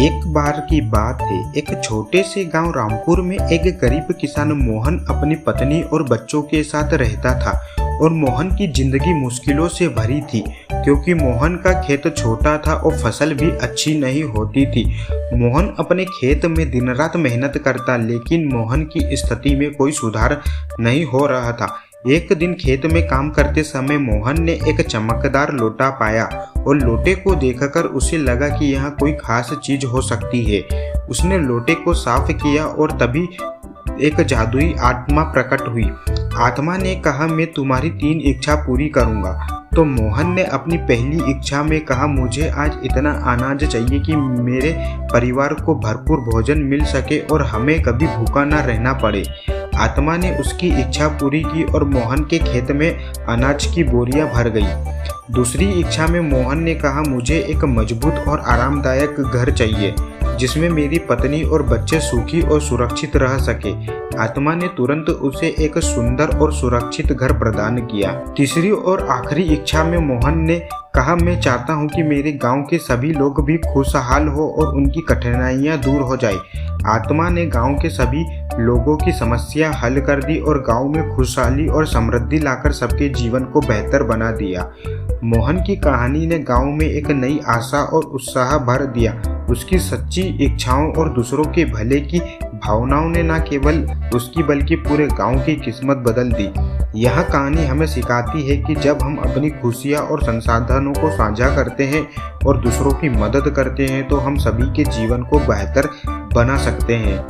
एक बार की बात है। एक छोटे से गांव रामपुर में एक गरीब किसान मोहन अपनी पत्नी और बच्चों के साथ रहता था। और मोहन की जिंदगी मुश्किलों से भरी थी, क्योंकि मोहन का खेत छोटा था और फसल भी अच्छी नहीं होती थी। मोहन अपने खेत में दिन रात मेहनत करता, लेकिन मोहन की स्थिति में कोई सुधार नहीं हो रहा था। एक दिन खेत में काम करते समय मोहन ने एक चमकदार लोटा पाया और लोटे को देखकर उसे लगा कि यहाँ कोई खास चीज हो सकती है। उसने लोटे को साफ किया और तभी एक जादुई आत्मा प्रकट हुई। आत्मा ने कहा, मैं तुम्हारी 3 इच्छा पूरी करूंगा। तो मोहन ने अपनी पहली इच्छा में कहा, मुझे आज इतना अनाज चाहिए कि मेरे परिवार को भरपूर भोजन मिल सके और हमें कभी भूखा न रहना पड़े। आत्मा ने उसकी इच्छा पूरी की और मोहन के खेत में अनाज की बोरियां भर गई। दूसरी इच्छा में मोहन ने कहा, मुझे एक मजबूत और आरामदायक घर चाहिए जिसमें मेरी पत्नी और बच्चे सुखी और सुरक्षित रह सके। आत्मा ने तुरंत उसे एक सुंदर और सुरक्षित घर प्रदान किया। तीसरी और आखिरी इच्छा में मोहन ने कहा, मैं चाहता हूं कि मेरे गांव के सभी लोग भी खुशहाल हो और उनकी कठिनाइयां दूर हो जाए। आत्मा ने गांव के सभी लोगों की समस्या हल कर दी और गांव में खुशहाली और समृद्धि लाकर सबके जीवन को बेहतर बना दिया। मोहन की कहानी ने गांव में एक नई आशा और उत्साह भर दिया। उसकी सच्ची इच्छाओं और दूसरों के भले की भावनाओं ने न केवल उसकी बल्कि पूरे गांव की किस्मत बदल दी। यह कहानी हमें सिखाती है कि जब हम अपनी खुशियां और संसाधनों को साझा करते हैं और दूसरों की मदद करते हैं तो हम सभी के जीवन को बेहतर बना सकते हैं।